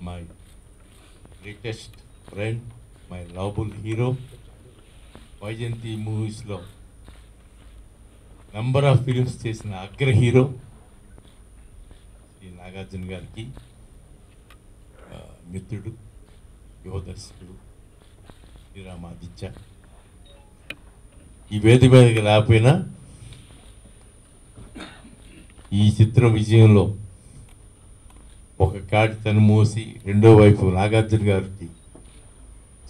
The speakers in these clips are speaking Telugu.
My greatest friend, my lovable hero, Vyjayanthi మూవీస్లో నెంబర్ ఆఫ్ ఫిలిమ్స్ చేసిన అగ్ర హీరో శ్రీ నాగార్జున గారికి, మిత్రుడు, యువ దర్శకుడు శ్రీరామాదిత్య, ఈ వేదిక మీదకి రాకపోయినా ఈ చిత్ర విజయంలో ఒక కాటి తను మోసి రెండో వైపు నాగార్జున గారికి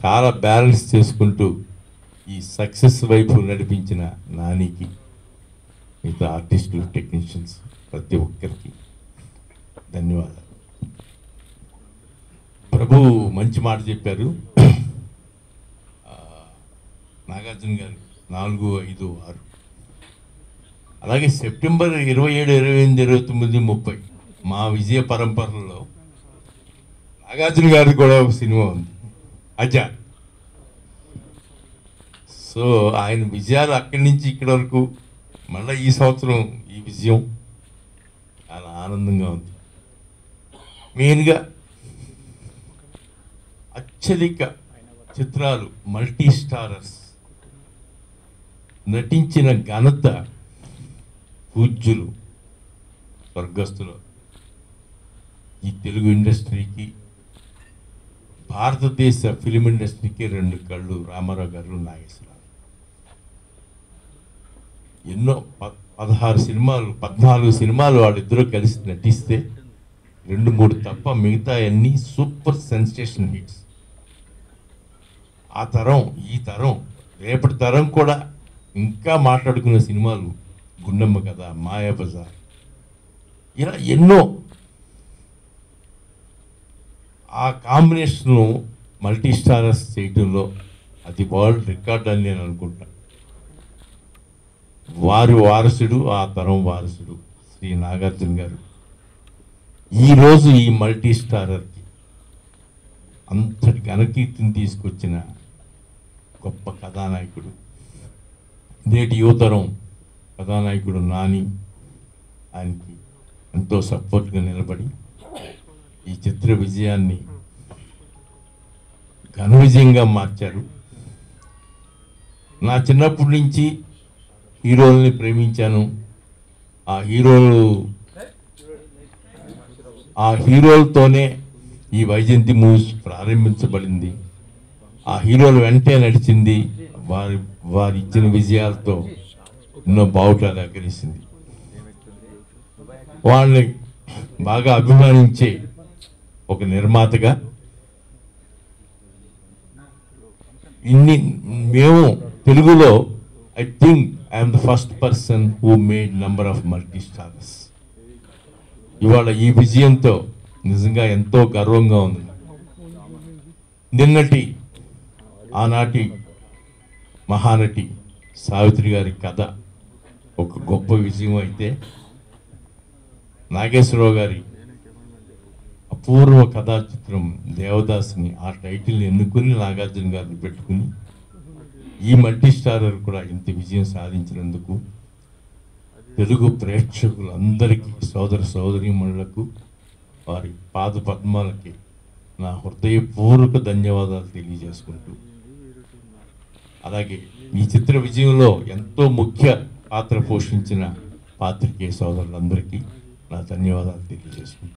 చాలా బ్యాలెన్స్ చేసుకుంటూ ఈ సక్సెస్ వైపు నడిపించిన నానికి, మిగతా ఆర్టిస్టులు, టెక్నీషియన్స్ ప్రతి ఒక్కరికి ధన్యవాదాలు. ప్రభు మంచి మాట చెప్పారు. నాగార్జున గారు 4, 5, 6 అలాగే సెప్టెంబర్ 27, 28, 29, 30 మా విజయ పరంపరలో నాగార్జున గారికి కూడా ఒక సినిమా ఉంది, అజా. సో ఆయన విజయాలు అక్కడి నుంచి ఇక్కడి వరకు, మళ్ళీ ఈ సంవత్సరం ఈ విజయం చాలా ఆనందంగా ఉంది. మెయిన్గా అత్యధిక చిత్రాలు, మల్టీ స్టారర్స్ నటించిన ఘనత పూజ్యులు స్వర్గస్థులు ఈ తెలుగు ఇండస్ట్రీకి, భారతదేశ ఫిలిం ఇండస్ట్రీకి 2 కళ్ళు రామారావు గారు, నాగేశ్వరరావు. ఎన్నో 14 సినిమాలు వాళ్ళిద్దరూ కలిసి నటిస్తే 2, 3 తప్ప మిగతా అన్నీ సూపర్ సెన్సేషన్ హిట్స్. ఆ తరం, ఈ తరం, రేపటి తరం కూడా ఇంకా మాట్లాడుకున్న సినిమాలు గుండమ్మ కథ, మాయాబజార్, ఇలా ఎన్నో. ఆ కాంబినేషన్ మల్టీ స్టారర్స్ చేయడంలో అది వరల్డ్ రికార్డ్ అని నేను అనుకుంటాను. వారి వారసుడు, ఆ తరం వారసుడు శ్రీ నాగార్జున గారు ఈరోజు ఈ మల్టీ స్టారర్కి అంతటి ఘనకీర్తిని తీసుకొచ్చిన గొప్ప కథానాయకుడు, నేటి యువతరం కథానాయకుడు నాని. ఆయనకి ఎంతో సపోర్ట్గా నిలబడి ఈ చిత్ర విజయాన్ని ఘన విజయంగా మార్చారు. నా చిన్నప్పటి నుంచి హీరోల్ని ప్రేమించాను. ఆ హీరోలతోనే ఈ వైజయంతి మూవీస్ ప్రారంభించబడింది. ఆ హీరోలు వెంటే నడిచింది. వారి ఇచ్చిన విజయాలతో ఎన్నో బావుటాలు అగ్రహించింది. వాళ్ళని బాగా అభిమానించే ఒక నిర్మాతగా మేము తెలుగులో I think I'm the first person who made number of multi starrers. ఇవాళ ఈ విజయంతో నిజంగా ఎంతో గర్వంగా ఉంది. ఆనాటి మహానటి సావిత్రి గారి కథ ఒక గొప్ప విజయం అయితే, నాగేశ్వరరావు గారి అపూర్వ కథా చిత్రం దేవదాసుని ఆ టైటిల్ని ఎన్నుకుని నాగార్జున గారిని పెట్టుకుని ఈ మల్టీ స్టారర్ కూడా ఇంత విజయం సాధించినందుకు తెలుగు ప్రేక్షకులందరికీ, సోదర సోదరీమణులకు, వారి పాద పద్మాలకి నా హృదయపూర్వక ధన్యవాదాలు తెలియజేసుకుంటూ, అలాగే ఈ చిత్ర విజయంలో ఎంతో ముఖ్య పాత్ర పోషించిన పాత్రికేయ సోదరులందరికీ నా ధన్యవాదాలు తెలియజేసుకుంటాను.